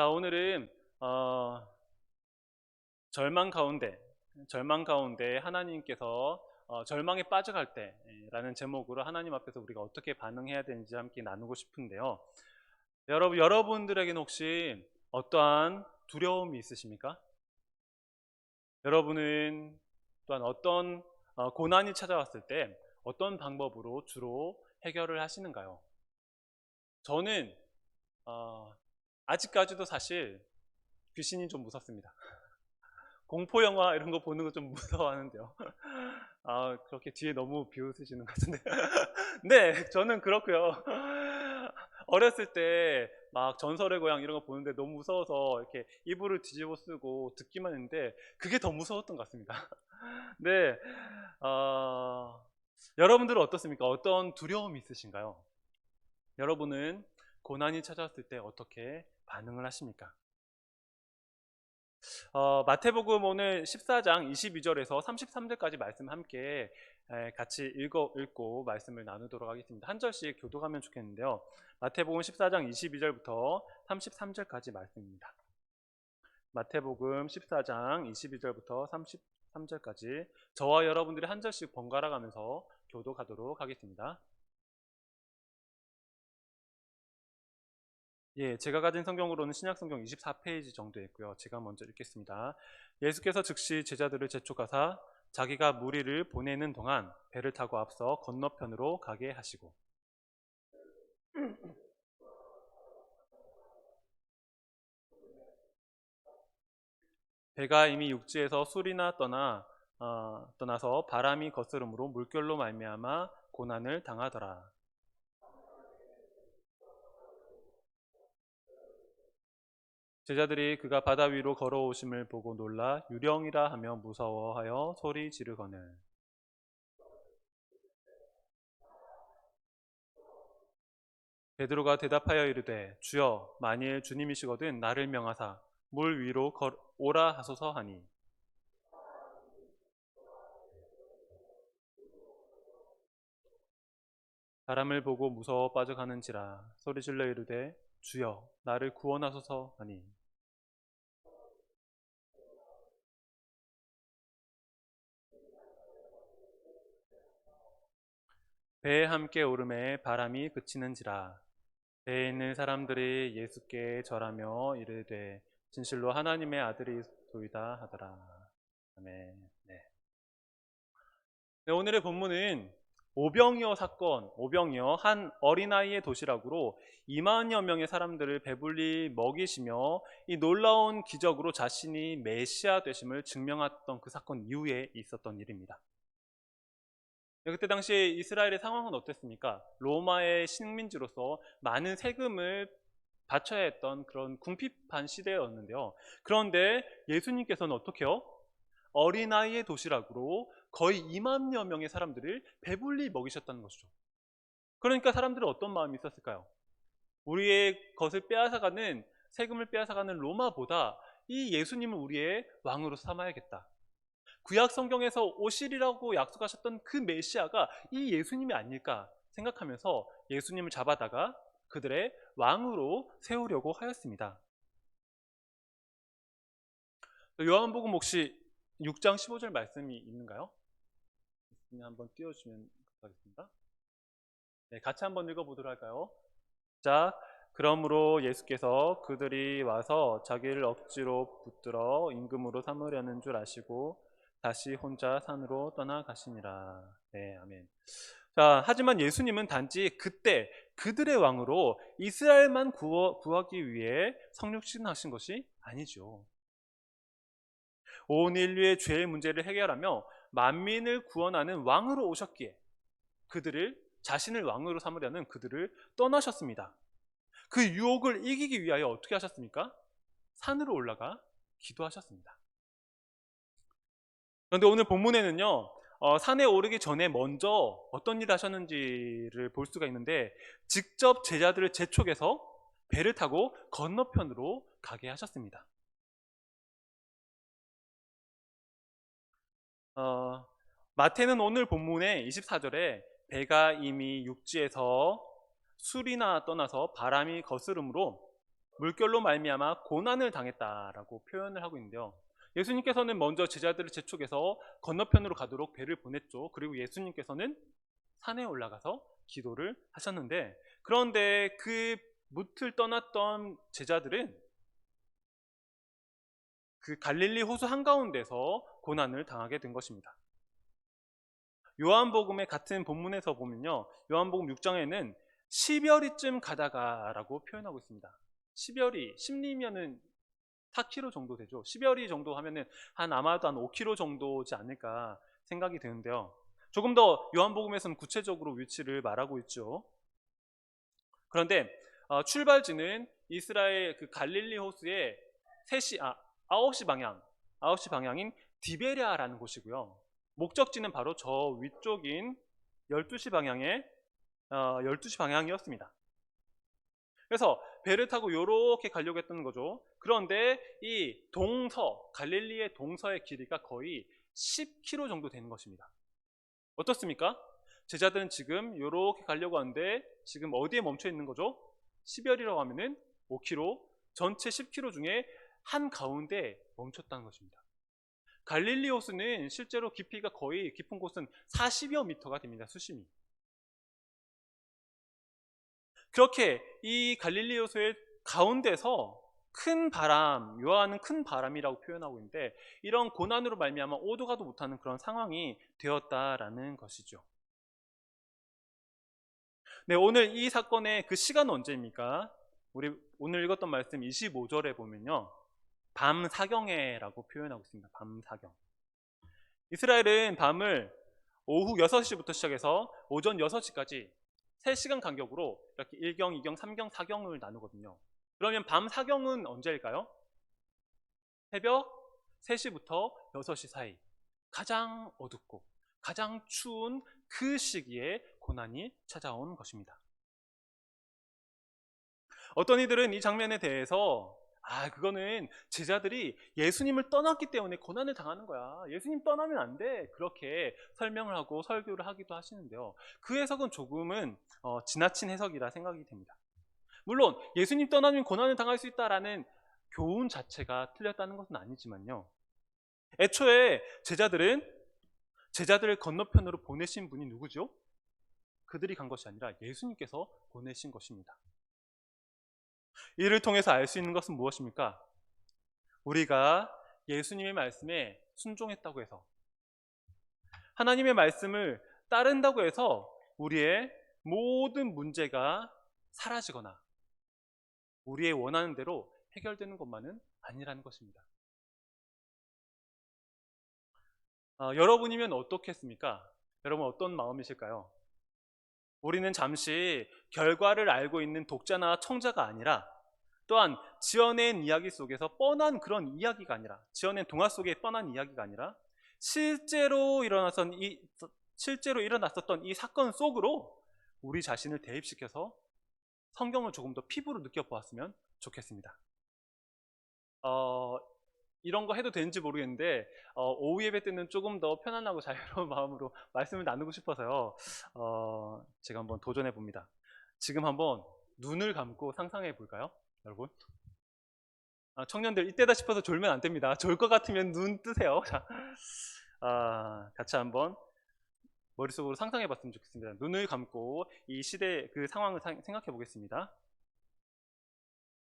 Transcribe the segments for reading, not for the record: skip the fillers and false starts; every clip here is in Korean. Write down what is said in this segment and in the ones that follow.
자, 오늘은 절망 가운데 하나님께서 절망에 빠져갈 때라는 제목으로 하나님 앞에서 우리가 어떻게 반응해야 되는지 함께 나누고 싶은데요. 여러분들에게는 혹시 어떠한 두려움이 있으십니까? 여러분은 또한 어떤 고난이 찾아왔을 때 어떤 방법으로 주로 해결을 하시는가요? 저는 아직까지도 사실 귀신이 좀 무섭습니다. 공포 영화 이런 거 보는 거 좀 무서워하는데요. 그렇게 뒤에 너무 비웃으시는 것 같은데. 네, 저는 그렇고요. 어렸을 때 막 전설의 고향 이런 거 보는데 너무 무서워서 이렇게 이불을 뒤집어 쓰고 듣기만 했는데 그게 더 무서웠던 것 같습니다. 네, 여러분들은 어떻습니까? 어떤 두려움이 있으신가요? 여러분은 고난이 찾아왔을 때 어떻게 반응을 하십니까? 마태복음 오늘 14장 22절에서 33절까지 말씀 함께 같이 읽고 말씀을 나누도록 하겠습니다. 한 절씩 교독하면 좋겠는데요. 마태복음 14장 22절부터 33절까지 말씀입니다. 마태복음 14장 22절부터 33절까지 저와 여러분들이 한 절씩 번갈아 가면서 교독하도록 하겠습니다. 예, 제가 가진 성경으로는 신약성경 24페이지 정도 있고요. 제가 먼저 읽겠습니다. 예수께서 즉시 제자들을 재촉하사 자기가 무리를 보내는 동안 배를 타고 앞서 건너편으로 가게 하시고 배가 이미 육지에서 술이나 떠나서 바람이 거스름으로 물결로 말미암아 고난을 당하더라. 제자들이 그가 바다 위로 걸어오심을 보고 놀라 유령이라 하며 무서워하여 소리 지르거늘 베드로가 대답하여 이르되 주여 만일 주님이시거든 나를 명하사 물 위로 오라 하소서 하니 바람을 보고 무서워 빠져가는지라 소리질러 이르되 주여 나를 구원하소서 하니 배에 함께 오름에 바람이 그치는지라 배에 있는 사람들이 예수께 절하며 이르되 진실로 하나님의 아들이 소이다 하더라. 아멘. 네. 네, 오늘의 본문은 오병이어 한 어린아이의 도시락으로 2만여 명의 사람들을 배불리 먹이시며 이 놀라운 기적으로 자신이 메시아 되심을 증명했던 그 사건 이후에 있었던 일입니다. 네, 그때 당시에 이스라엘의 상황은 어땠습니까? 로마의 식민지로서 많은 세금을 바쳐야 했던 그런 궁핍한 시대였는데요. 그런데 예수님께서는 어떻게요? 어린아이의 도시락으로 거의 2만여 명의 사람들을 배불리 먹이셨다는 것이죠. 그러니까 사람들은 어떤 마음이 있었을까요? 우리의 것을 빼앗아가는 세금을 빼앗아가는 로마보다 이 예수님을 우리의 왕으로 삼아야겠다. 구약 성경에서 오시리라고 약속하셨던 그 메시아가 이 예수님이 아닐까 생각하면서 예수님을 잡아다가 그들의 왕으로 세우려고 하였습니다. 요한복음 혹시 6장 15절 말씀이 있는가요? 한번 띄워주시면 감사하겠습니다. 네, 같이 한번 읽어보도록 할까요? 자, 그러므로 예수께서 그들이 와서 자기를 억지로 붙들어 임금으로 삼으려는 줄 아시고 다시 혼자 산으로 떠나가시니라. 네, 아멘. 자, 하지만 예수님은 단지 그때 그들의 왕으로 이스라엘만 구하기 위해 성육신하신 것이 아니죠. 온 인류의 죄의 문제를 해결하며 만민을 구원하는 왕으로 오셨기에 자신을 왕으로 삼으려는 그들을 떠나셨습니다. 그 유혹을 이기기 위하여 어떻게 하셨습니까? 산으로 올라가 기도하셨습니다. 그런데 오늘 본문에는요, 산에 오르기 전에 먼저 어떤 일을 하셨는지를 볼 수가 있는데 직접 제자들을 재촉해서 배를 타고 건너편으로 가게 하셨습니다. 마태는 오늘 본문의 24절에 배가 이미 육지에서 술이나 떠나서 바람이 거스름으로 물결로 말미암아 고난을 당했다라고 표현을 하고 있는데요. 예수님께서는 먼저 제자들을 재촉해서 건너편으로 가도록 배를 보냈죠. 그리고 예수님께서는 산에 올라가서 기도를 하셨는데, 그런데 그 뭇을 떠났던 제자들은 그 갈릴리 호수 한가운데서 고난을 당하게 된 것입니다. 요한복음의 같은 본문에서 보면요, 요한복음 6장에는 10여리쯤 가다가라고 표현하고 있습니다. 10여리, 10리면은 4km 정도 되죠. 10여리 정도 하면은 아마도 한 5km 정도지 않을까 생각이 되는데요. 조금 더 요한복음에서는 구체적으로 위치를 말하고 있죠. 그런데 출발지는 이스라엘 그 갈릴리 호수의 9시 방향인 디베랴라는 곳이고요. 목적지는 바로 저 위쪽인 12시 방향이었습니다. 그래서 배를 타고 이렇게 가려고 했던 거죠. 그런데 이 갈릴리의 동서의 길이가 거의 10km 정도 되는 것입니다. 어떻습니까? 제자들은 지금 이렇게 가려고 하는데 지금 어디에 멈춰 있는 거죠? 10여리라고 하면은 5km, 전체 10km 중에 한 가운데 멈췄다는 것입니다. 갈릴리 호수는 실제로 깊이가 거의 깊은 곳은 40여 미터가 됩니다. 수심이. 그렇게 이 갈릴리 호수의 가운데서 큰 바람, 요한은 큰 바람이라고 표현하고 있는데, 이런 고난으로 말미암아 오도 가도 못하는 그런 상황이 되었다라는 것이죠. 네, 오늘 이 사건의 그 시간은 언제입니까? 우리 오늘 읽었던 말씀 25절에 보면요, 밤 사경에라고 표현하고 있습니다. 밤 사경. 이스라엘은 밤을 오후 6시부터 시작해서 오전 6시까지 3시간 간격으로 이렇게 1경, 2경, 3경, 4경을 나누거든요. 그러면 밤 사경은 언제일까요? 새벽 3시부터 6시 사이, 가장 어둡고 가장 추운 그 시기에 고난이 찾아온 것입니다. 어떤 이들은 이 장면에 대해서 그거는 제자들이 예수님을 떠났기 때문에 고난을 당하는 거야, 예수님 떠나면 안 돼, 그렇게 설명을 하고 설교를 하기도 하시는데요. 그 해석은 조금은 지나친 해석이라 생각이 됩니다. 물론 예수님 떠나면 고난을 당할 수 있다라는 교훈 자체가 틀렸다는 것은 아니지만요, 애초에 제자들을 건너편으로 보내신 분이 누구죠? 그들이 간 것이 아니라 예수님께서 보내신 것입니다. 이를 통해서 알 수 있는 것은 무엇입니까? 우리가 예수님의 말씀에 순종했다고 해서, 하나님의 말씀을 따른다고 해서 우리의 모든 문제가 사라지거나 우리의 원하는 대로 해결되는 것만은 아니라는 것입니다. 여러분이면 어떻겠습니까? 여러분 어떤 마음이실까요? 우리는 잠시 결과를 알고 있는 독자나 청자가 아니라, 또한 지어낸 이야기 속에서 뻔한 그런 이야기가 아니라, 지어낸 동화 속의 뻔한 이야기가 아니라 실제로 일어났었던 이 사건 속으로 우리 자신을 대입시켜서 성경을 조금 더 피부로 느껴보았으면 좋겠습니다. 이런 거 해도 되는지 모르겠는데 오후 예배 때는 조금 더 편안하고 자유로운 마음으로 말씀을 나누고 싶어서요, 제가 한번 도전해 봅니다. 지금 한번 눈을 감고 상상해 볼까요, 여러분? 청년들 이때다 싶어서 졸면 안 됩니다. 졸 것 같으면 눈 뜨세요. 자, 같이 한번 머릿속으로 상상해 봤으면 좋겠습니다. 눈을 감고 이 시대 그 상황을 생각해 보겠습니다.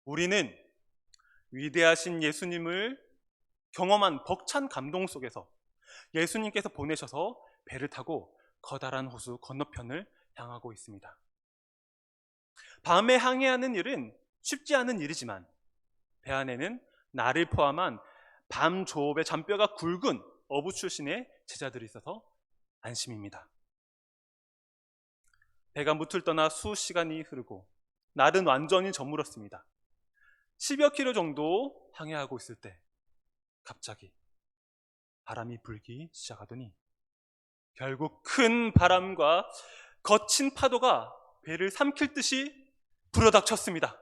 우리는 위대하신 예수님을 경험한 벅찬 감동 속에서 예수님께서 보내셔서 배를 타고 커다란 호수 건너편을 향하고 있습니다. 밤에 항해하는 일은 쉽지 않은 일이지만 배 안에는 나를 포함한 밤 조업의 잔뼈가 굵은 어부 출신의 제자들이 있어서 안심입니다. 배가 뭇을 떠나 수시간이 흐르고 날은 완전히 저물었습니다. 10여 킬로 정도 항해하고 있을 때 갑자기 바람이 불기 시작하더니 결국 큰 바람과 거친 파도가 배를 삼킬 듯이 불어닥쳤습니다.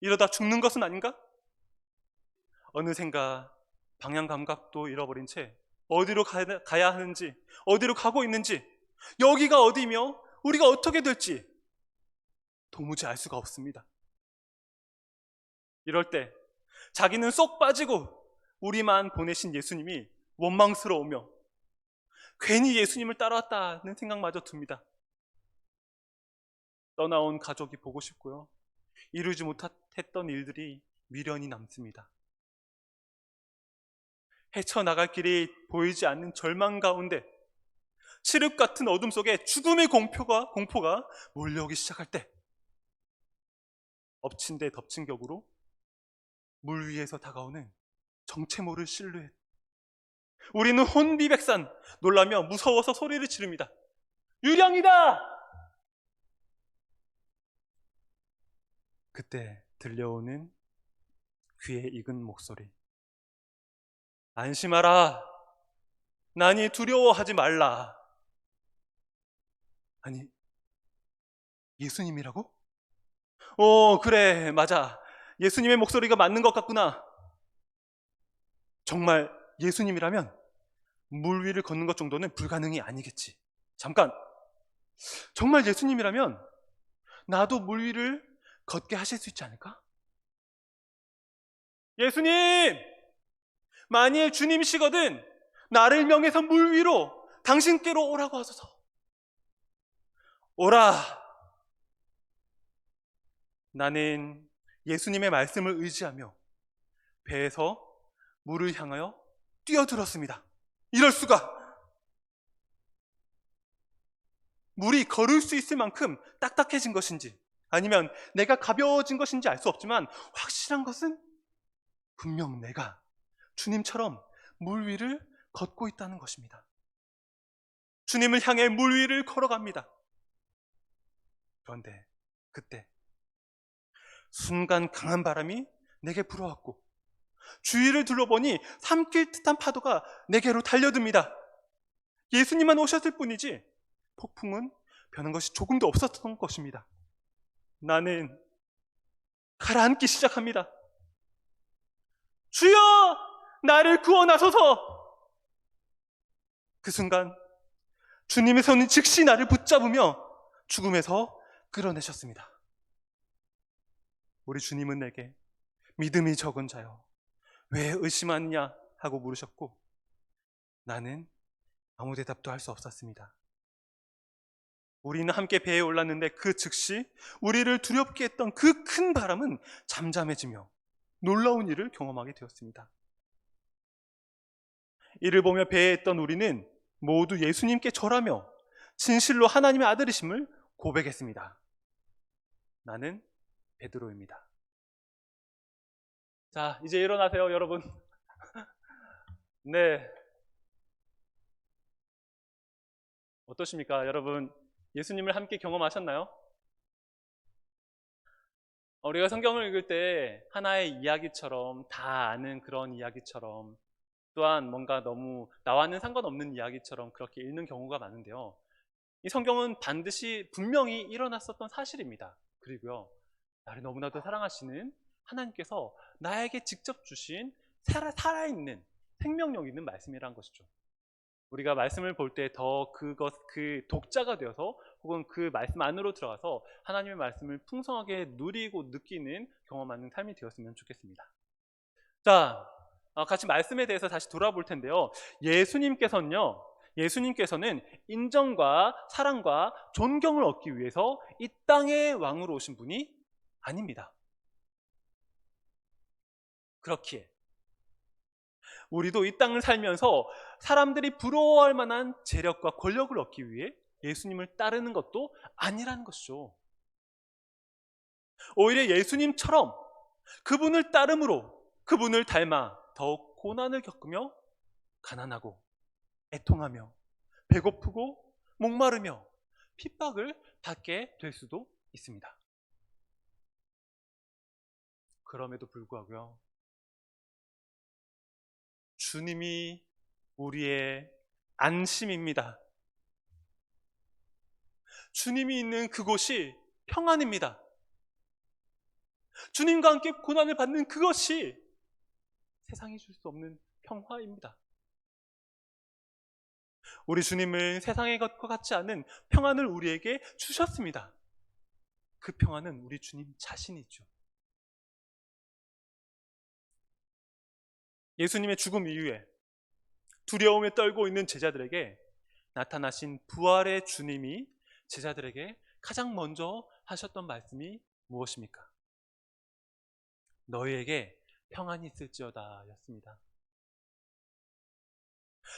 이러다 죽는 것은 아닌가? 어느샌가 방향 감각도 잃어버린 채 어디로 가야 하는지, 어디로 가고 있는지, 여기가 어디며 우리가 어떻게 될지 도무지 알 수가 없습니다. 이럴 때 자기는 쏙 빠지고 우리만 보내신 예수님이 원망스러우며 괜히 예수님을 따라왔다는 생각마저 듭니다. 떠나온 가족이 보고 싶고요. 이루지 못했던 일들이 미련이 남습니다. 헤쳐나갈 길이 보이지 않는 절망 가운데 칠흑 같은 어둠 속에 죽음의 공포가 몰려오기 시작할 때 엎친 데 덮친 격으로 물 위에서 다가오는 정체 모를 실루엣. 우리는 혼비백산 놀라며 무서워서 소리를 지릅니다. 유령이다! 그때 들려오는 귀에 익은 목소리. 안심하라. 나니 두려워하지 말라. 아니, 예수님이라고? 그래, 맞아. 예수님의 목소리가 맞는 것 같구나. 정말 예수님이라면 물 위를 걷는 것 정도는 불가능이 아니겠지. 잠깐, 정말 예수님이라면 나도 물 위를 걷게 하실 수 있지 않을까? 예수님! 만일 주님이시거든 나를 명해서 물 위로 당신께로 오라고 하소서. 오라! 나는 예수님의 말씀을 의지하며 배에서 물을 향하여 뛰어들었습니다. 이럴 수가! 물이 걸을 수 있을 만큼 딱딱해진 것인지 아니면 내가 가벼워진 것인지 알 수 없지만 확실한 것은 분명 내가 주님처럼 물 위를 걷고 있다는 것입니다. 주님을 향해 물 위를 걸어갑니다. 그런데 그때 순간 강한 바람이 내게 불어왔고 주위를 둘러보니 삼킬 듯한 파도가 내게로 달려듭니다. 예수님만 오셨을 뿐이지 폭풍은 변한 것이 조금도 없었던 것입니다. 나는 가라앉기 시작합니다. 주여! 나를 구원하소서! 그 순간 주님의 손이 즉시 나를 붙잡으며 죽음에서 끌어내셨습니다. 우리 주님은 내게 믿음이 적은 자여 왜 의심하느냐 하고 물으셨고 나는 아무 대답도 할 수 없었습니다. 우리는 함께 배에 올랐는데 그 즉시 우리를 두렵게 했던 그 큰 바람은 잠잠해지며 놀라운 일을 경험하게 되었습니다. 이를 보며 배에 있던 우리는 모두 예수님께 절하며 진실로 하나님의 아들이심을 고백했습니다. 나는 베드로입니다. 자, 이제 일어나세요, 여러분. 네. 어떠십니까, 여러분? 예수님을 함께 경험하셨나요? 우리가 성경을 읽을 때 하나의 이야기처럼 다 아는 그런 이야기처럼 또한 뭔가 너무 나와는 상관없는 이야기처럼 그렇게 읽는 경우가 많은데요. 이 성경은 반드시 분명히 일어났었던 사실입니다. 그리고요, 나를 너무나도 사랑하시는 하나님께서 나에게 직접 주신 살아있는 생명력 있는 말씀이라는 것이죠. 우리가 말씀을 볼 때 더 그 독자가 되어서 혹은 그 말씀 안으로 들어가서 하나님의 말씀을 풍성하게 누리고 느끼는 경험하는 삶이 되었으면 좋겠습니다. 자, 같이 말씀에 대해서 다시 돌아볼 텐데요. 예수님께서는 인정과 사랑과 존경을 얻기 위해서 이 땅의 왕으로 오신 분이 아닙니다. 그렇기에 우리도 이 땅을 살면서 사람들이 부러워할 만한 재력과 권력을 얻기 위해 예수님을 따르는 것도 아니라는 것이죠. 오히려 예수님처럼 그분을 따름으로 그분을 닮아 더욱 고난을 겪으며 가난하고 애통하며 배고프고 목마르며 핍박을 받게 될 수도 있습니다. 그럼에도 불구하고요, 주님이 우리의 안심입니다. 주님이 있는 그곳이 평안입니다. 주님과 함께 고난을 받는 그것이 세상이 줄 수 없는 평화입니다. 우리 주님은 세상의 것과 같지 않은 평안을 우리에게 주셨습니다. 그 평안은 우리 주님 자신이죠. 예수님의 죽음 이후에 두려움에 떨고 있는 제자들에게 나타나신 부활의 주님이 제자들에게 가장 먼저 하셨던 말씀이 무엇입니까? 너희에게 평안이 있을지어다 였습니다.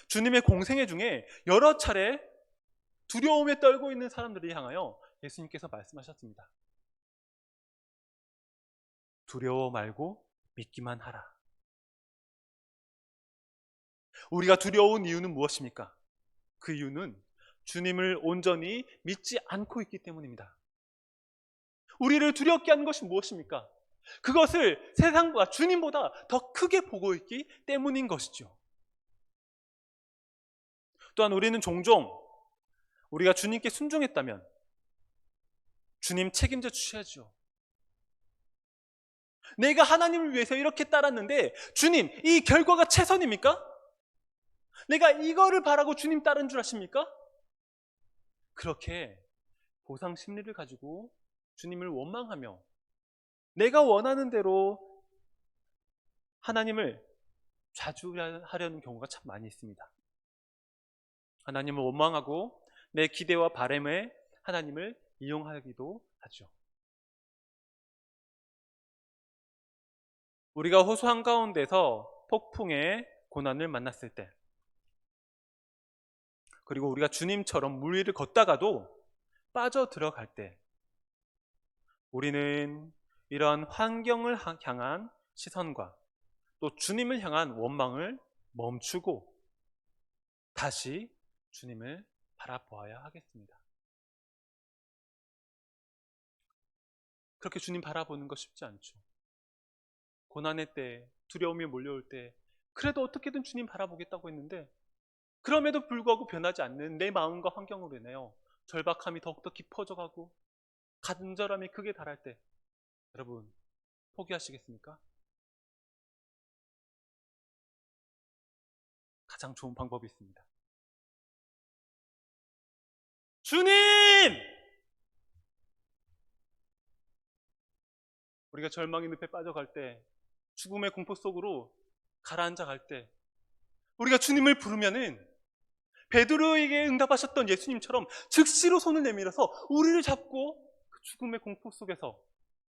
주님의 공생애 중에 여러 차례 두려움에 떨고 있는 사람들을 향하여 예수님께서 말씀하셨습니다. 두려워 말고 믿기만 하라. 우리가 두려운 이유는 무엇입니까? 그 이유는 주님을 온전히 믿지 않고 있기 때문입니다. 우리를 두렵게 하는 것이 무엇입니까? 그것을 세상보다 주님보다 더 크게 보고 있기 때문인 것이죠. 또한 우리는 종종 우리가 주님께 순종했다면 주님 책임져 주셔야죠. 내가 하나님을 위해서 이렇게 따랐는데 주님 이 결과가 최선입니까? 내가 이거를 바라고 주님 따른 줄 아십니까? 그렇게 보상 심리를 가지고 주님을 원망하며 내가 원하는 대로 하나님을 좌지우지하려는 경우가 참 많이 있습니다. 하나님을 원망하고 내 기대와 바람에 하나님을 이용하기도 하죠. 우리가 호소 한가운데서 폭풍의 고난을 만났을 때, 그리고 우리가 주님처럼 물 위를 걷다가도 빠져 들어갈 때, 우리는 이러한 환경을 향한 시선과 또 주님을 향한 원망을 멈추고 다시 주님을 바라보아야 하겠습니다. 그렇게 주님 바라보는 거 쉽지 않죠. 고난의 때, 두려움이 몰려올 때 그래도 어떻게든 주님 바라보겠다고 했는데 그럼에도 불구하고 변하지 않는 내 마음과 환경으로 인하여 절박함이 더욱더 깊어져가고 간절함이 극에 달할 때 여러분 포기하시겠습니까? 가장 좋은 방법이 있습니다. 주님! 우리가 절망의 늪에 빠져갈 때, 죽음의 공포 속으로 가라앉아 갈 때, 우리가 주님을 부르면은 베드로에게 응답하셨던 예수님처럼 즉시로 손을 내밀어서 우리를 잡고 그 죽음의 공포 속에서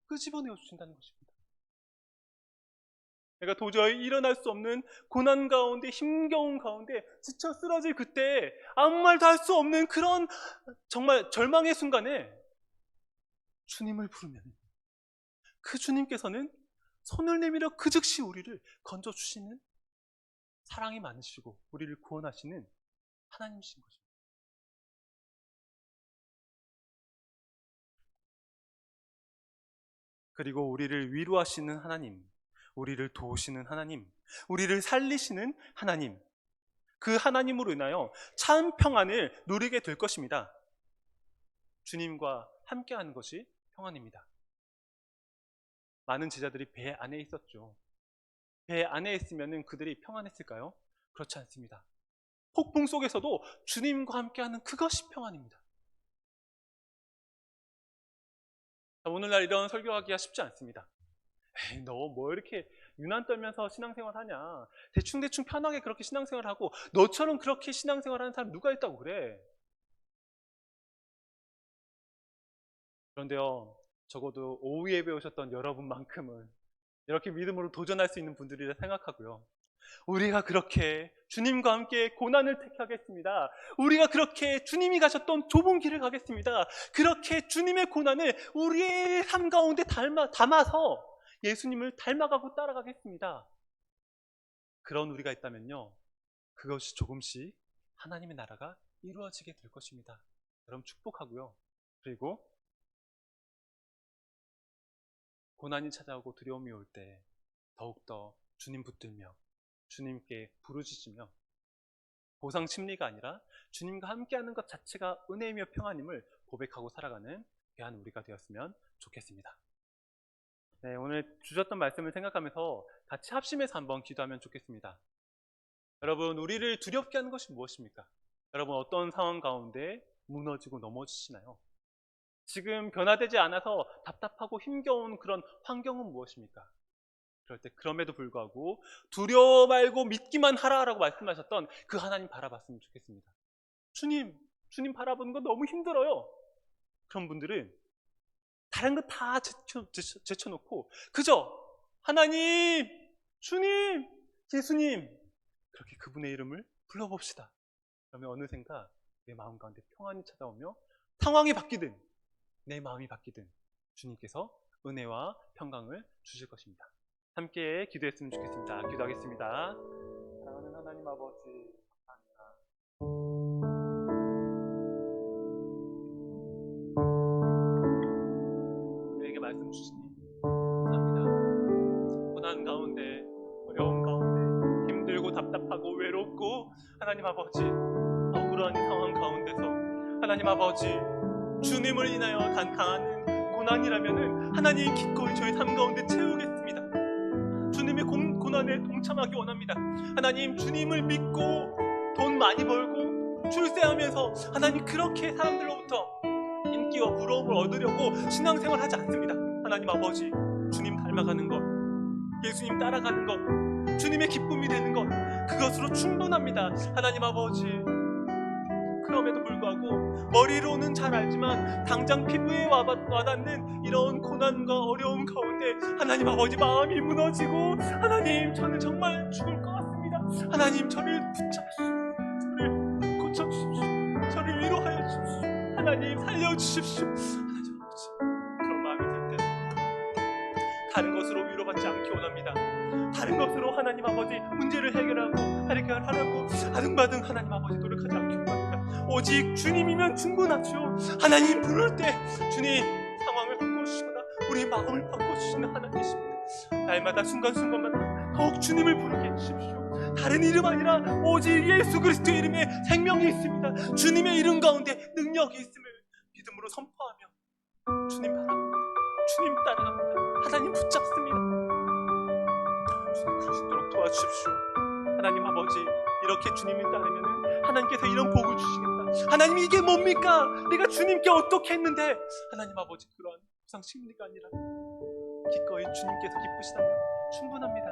끄집어내어 주신다는 것입니다. 내가 도저히 일어날 수 없는 고난 가운데, 힘겨운 가운데 지쳐 쓰러질 그때 아무 말도 할 수 없는 그런 정말 절망의 순간에 주님을 부르면 그 주님께서는 손을 내밀어 그 즉시 우리를 건져주시는 사랑이 많으시고 우리를 구원하시는 하나님이신 것입니다. 그리고 우리를 위로하시는 하나님, 우리를 도우시는 하나님, 우리를 살리시는 하나님, 그 하나님으로 인하여 참 평안을 누리게 될 것입니다. 주님과 함께하는 것이 평안입니다. 많은 제자들이 배 안에 있었죠. 배 안에 있으면 그들이 평안했을까요? 그렇지 않습니다. 폭풍 속에서도 주님과 함께하는 그것이 평안입니다. 오늘날 이런 설교하기가 쉽지 않습니다. 에이, 너 뭐 이렇게 유난 떨면서 신앙생활 하냐? 대충대충 편하게 그렇게 신앙생활 하고 너처럼 그렇게 신앙생활 하는 사람 누가 있다고 그래? 그런데요, 적어도 오후 예배 오셨던 여러분만큼은 이렇게 믿음으로 도전할 수 있는 분들이라 생각하고요. 우리가 그렇게 주님과 함께 고난을 택하겠습니다. 우리가 그렇게 주님이 가셨던 좁은 길을 가겠습니다. 그렇게 주님의 고난을 우리의 삶 가운데 담아서 예수님을 닮아가고 따라가겠습니다. 그런 우리가 있다면요, 그것이 조금씩 하나님의 나라가 이루어지게 될 것입니다. 여러분 축복하고요. 그리고 고난이 찾아오고 두려움이 올 때 더욱더 주님 붙들며 주님께 부르짖으며 보상 심리가 아니라 주님과 함께하는 것 자체가 은혜이며 평안임을 고백하고 살아가는 귀한 우리가 되었으면 좋겠습니다. 네, 오늘 주셨던 말씀을 생각하면서 같이 합심해서 한번 기도하면 좋겠습니다. 여러분, 우리를 두렵게 하는 것이 무엇입니까? 여러분, 어떤 상황 가운데 무너지고 넘어지시나요? 지금 변화되지 않아서 답답하고 힘겨운 그런 환경은 무엇입니까? 그럴 때 그럼에도 불구하고 두려워 말고 믿기만 하라라고 말씀하셨던 그 하나님 바라봤으면 좋겠습니다. 주님 바라보는 거 너무 힘들어요. 그런 분들은 다른 거 다 제쳐놓고 그저 하나님, 주님, 예수님 그렇게 그분의 이름을 불러봅시다. 그러면 어느샌가 내 마음 가운데 평안이 찾아오며 상황이 바뀌든 내 마음이 바뀌든 주님께서 은혜와 평강을 주실 것입니다. 함께 기도했으면 좋겠습니다. 기도하겠습니다. 사랑하는 하나님 아버지, 감사합니다. 우리에게 말씀 주시니 감사합니다. 고난 가운데, 어려운 가운데, 힘들고 답답하고 외롭고 하나님 아버지, 억울한 상황 가운데서 하나님 아버지, 주님을 인하여 당하는 고난이라면은 하나님 기꺼이 저희 삶 가운데 채우겠습니다. 주님의 고난에 동참하기 원합니다. 하나님, 주님을 믿고 돈 많이 벌고 출세하면서 하나님 그렇게 사람들로부터 인기와 부러움을 얻으려고 신앙생활 하지 않습니다. 하나님 아버지, 주님 닮아가는 것, 예수님 따라가는 것, 주님의 기쁨이 되는 것, 그것으로 충분합니다. 하나님 아버지, 그럼에도 불구하고 머리로는 잘 알지만 당장 피부에 와닿는 이런 고난과 어려움 가운데 하나님 아버지 마음이 무너지고 하나님 저는 정말 죽을 것 같습니다. 하나님 저를 붙잡으시고 저를 고쳐주십시오. 저를 위로하여 주십시오. 하나님 살려주십시오. 하나님 아버지, 그런 마음이 들 때 다른 것으로 위로받지 않기 원합니다. 다른 것으로 하나님 아버지 문제를 해결하라고 아등바등 하나님 아버지 노력하지 않기 원합니다. 오직 주님이면 충분하죠. 하나님 부를 때 주님 상황을 바꿔주시거나 우리 마음을 바꿔주시는 하나님이십니다. 날마다 순간순간마다 더욱 주님을 부르게 해주십시오. 다른 이름 아니라 오직 예수 그리스도의 이름에 생명이 있습니다. 주님의 이름 가운데 능력이 있음을 믿음으로 선포하며 주님 바랍니다. 주님 따라갑니다. 하나님 붙잡습니다. 주님 그리스도록 도와주십시오. 하나님 아버지, 이렇게 주님을 따르면 하나님께서 이런 복을 주시겠다. 하나님 이게 뭡니까? 내가 주님께 어떻게 했는데? 하나님 아버지, 그러한 보상 심리가 아니라 기꺼이 주님께서 기쁘시다면 충분합니다.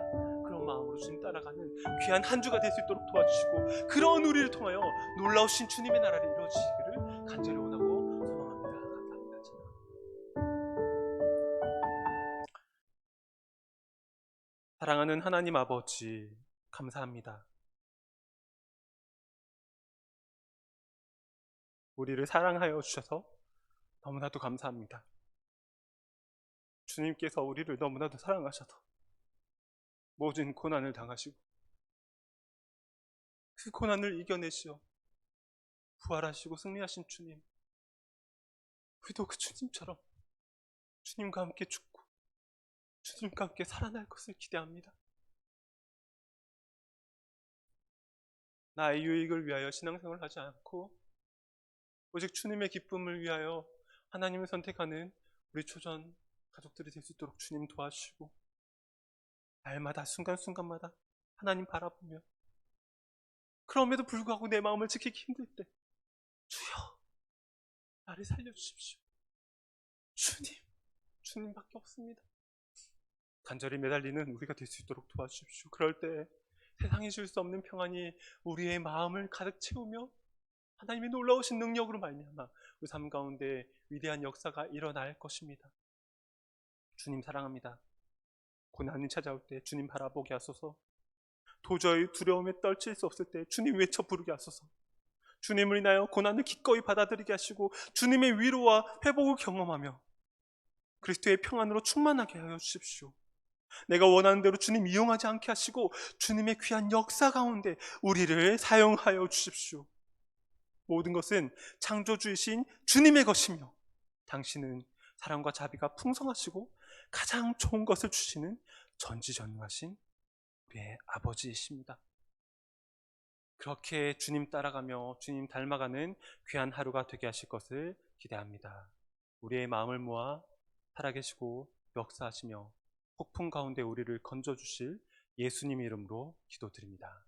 그런 마음으로 주님 따라가는 귀한 한 주가 될 수 있도록 도와주시고 그런 우리를 통하여 놀라우신 주님의 나라를 이루어지시기를 간절히 원하고 소망합니다. 감사합니다. 사랑하는 하나님 아버지, 감사합니다. 우리를 사랑하여 주셔서 너무나도 감사합니다. 주님께서 우리를 너무나도 사랑하셔서 모든 고난을 당하시고 그 고난을 이겨내시어 부활하시고 승리하신 주님, 우리도 그 주님처럼 주님과 함께 죽고 주님과 함께 살아날 것을 기대합니다. 나의 유익을 위하여 신앙생활을 하지 않고 오직 주님의 기쁨을 위하여 하나님을 선택하는 우리 초전 가족들이 될 수 있도록 주님 도와주시고 날마다 순간순간마다 하나님 바라보며 그럼에도 불구하고 내 마음을 지키기 힘들 때 주여 나를 살려주십시오. 주님밖에 없습니다. 간절히 매달리는 우리가 될 수 있도록 도와주십시오. 그럴 때 세상이 줄 수 없는 평안이 우리의 마음을 가득 채우며 하나님의 놀라우신 능력으로 말미암아 우리 삶 가운데 위대한 역사가 일어날 것입니다. 주님 사랑합니다. 고난이 찾아올 때 주님 바라보게 하소서. 도저히 두려움에 떨칠 수 없을 때 주님 외쳐 부르게 하소서. 주님을 인하여 고난을 기꺼이 받아들이게 하시고 주님의 위로와 회복을 경험하며 그리스도의 평안으로 충만하게 하여 주십시오. 내가 원하는 대로 주님 이용하지 않게 하시고 주님의 귀한 역사 가운데 우리를 사용하여 주십시오. 모든 것은 창조주이신 주님의 것이며 당신은 사랑과 자비가 풍성하시고 가장 좋은 것을 주시는 전지전능하신 우리의 아버지이십니다. 그렇게 주님 따라가며 주님 닮아가는 귀한 하루가 되게 하실 것을 기대합니다. 우리의 마음을 모아 살아계시고 역사하시며 폭풍 가운데 우리를 건져주실 예수님 이름으로 기도드립니다.